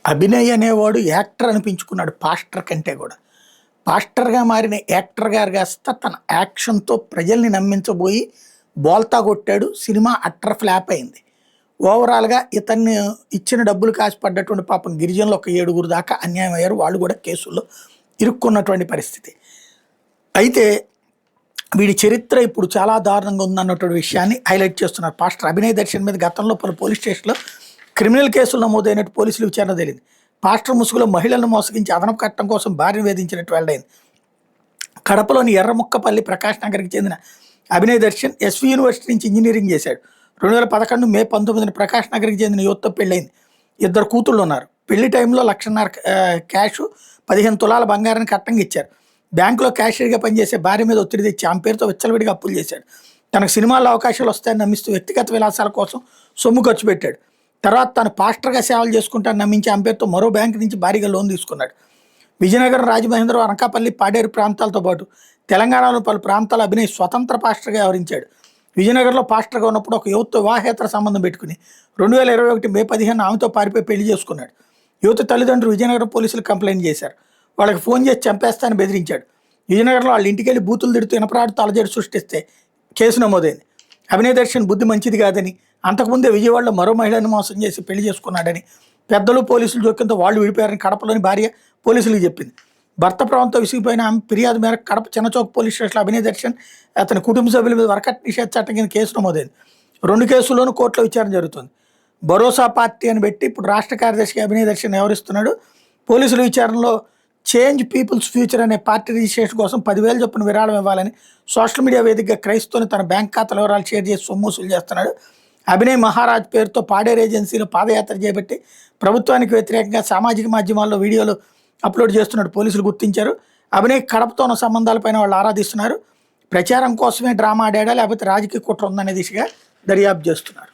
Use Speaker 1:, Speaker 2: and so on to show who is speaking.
Speaker 1: అభినయ్ అనేవాడు actor అనిపించుకున్నాడు pastor కంటే కూడా. పాస్టర్‌గా మారిన యాక్టర్ గారు కాస్త తన యాక్షన్‌తో ప్రజల్ని నమ్మించబోయి బోల్తా కొట్టాడు. సినిమా అట్టర్ ఫ్లాప్ అయింది. ఓవరాల్‌గా ఇతన్ని ఇచ్చిన డబ్బులు కాసిపడ్డటువంటి పాపం గిరిజనులు ఒక 7గురు దాకా అన్యాయం అయ్యారు. వాళ్ళు కూడా కేసుల్లో ఇరుక్కున్నటువంటి పరిస్థితి. అయితే వీడి చరిత్ర ఇప్పుడు చాలా దారుణంగా ఉందన్నటువంటి విషయాన్ని హైలైట్ చేస్తున్నారు. పాస్టర్ అభినయ్ దర్శన్ మీద గతంలో పలు పోలీస్ స్టేషన్‌లో క్రిమినల్ కేసులు నమోదైనట్టు పోలీసులు విచారణ తేలింది. పాస్టర్ ముసుగులో మహిళలను మోసగించి అదనపు కట్టడం కోసం భార్యను వేధించినట్టు వెల్లడైంది. కడపలోని ఎర్రముక్కపల్లి ప్రకాష్ నగర్కి చెందిన అభినయ్ దర్శన్ ఎస్వి యూనివర్సిటీ నుంచి ఇంజనీరింగ్ చేశాడు. 2011 మే 19న ప్రకాష్ నగర్కి చెందిన యువతతో పెళ్ళైంది. 2 కూతుళ్ళు ఉన్నారు. పెళ్లి టైంలో 1,50,000 క్యాష్, 15 తులాల బంగారాన్ని కట్టంగా ఇచ్చారు. బ్యాంకులో క్యాషియర్గా పనిచేసే భార్య మీద ఒత్తిడి తెచ్చి ఆమె పేరుతో విచ్చలవిడిగా అప్పులు చేశాడు. తనకు సినిమాల్లో అవకాశాలు వస్తాయని నమ్మిస్తూ వ్యక్తిగత విలాసాల కోసం సొమ్ము ఖర్చు పెట్టాడు. తర్వాత తాను పాస్టర్గా సేవలు చేసుకుంటానని నమ్మించి ఆమె పేరుతో మరో బ్యాంకు నుంచి భారీగా లోన్ తీసుకున్నాడు. విజయనగరం, రాజమహేంద్రవరం, అనకాపల్లి, పాడేరు ప్రాంతాలతో పాటు తెలంగాణలో పలు ప్రాంతాల అభినయ్ స్వతంత్ర పాస్టర్గా వ్యవహరించాడు. విజయనగరంలో పాస్టర్గా ఉన్నప్పుడు ఒక యువతతో వివాహేతర సంబంధం పెట్టుకుని 2021 మే 15 ఆమెతో పారిపోయి పెళ్లి చేసుకున్నాడు. యువత తల్లిదండ్రులు విజయనగరం పోలీసులు కంప్లైంట్ చేశారు. వాళ్ళకి ఫోన్ చేసి చంపేస్తానని బెదిరించాడు. విజయనగరంలో వాళ్ళ ఇంటికి వెళ్ళి బూతులు తిడుతూ ఇనపరాడు తలజేడు సృష్టిస్తే కేసు నమోదైంది. అభినయ్ దర్శన్ బుద్ధి మంచిది కాదని, అంతకుముందే విజయవాడలో మరో మహిళను మోసం చేసి పెళ్లి చేసుకున్నాడని, పెద్దలు పోలీసులు జోక్యంతో వాళ్ళు విడిపోయారని కడపలోని భార్య పోలీసులకు చెప్పింది. భర్త ప్రభావంతో విసిగిపోయిన ఆమె ఫిర్యాదు మేరకు కడప చిన్నచౌక్ పోలీస్ స్టేషన్లో అభినయ్ దర్శన్ అతని కుటుంబ సభ్యుల మీద వరకట్ నిషేధ చట్టం కింద కేసు నమోదైంది. 2 కేసుల్లోనూ కోర్టులో విచారణ జరుగుతుంది. భరోసా పార్టీ అని పెట్టి ఇప్పుడు రాష్ట్ర కార్యదర్శిగా అభినయ్ దర్శన్ వ్యవహరిస్తున్నాడు. పోలీసుల విచారణలో చేంజ్ పీపుల్స్ ఫ్యూచర్ అనే పార్టీ రిజిస్ట్రేషన్ కోసం 10,000 చొప్పున విరాళం ఇవ్వాలని సోషల్ మీడియా వేదికగా క్రైస్తవుని తన బ్యాంక్ ఖాతాల వివరాలు షేర్ చేసి సొమ్ము వసూలు చేస్తున్నాడు. అభినయ్ మహారాజ్ పేరుతో పాడేరు ఏజెన్సీలో పాదయాత్ర చేపట్టి ప్రభుత్వానికి వ్యతిరేకంగా సామాజిక మాధ్యమాల్లో వీడియోలు అప్లోడ్ చేస్తున్నాడు. పోలీసులు గుర్తించారు. అభినయ్ కడపతో ఉన్న సంబంధాలపైన వాళ్ళు ఆరాధిస్తున్నారు. ప్రచారం కోసమే డ్రామా ఆడాడా లేకపోతే రాజకీయ కుట్ర ఉందనే దిశగా దర్యాప్తు చేస్తున్నారు.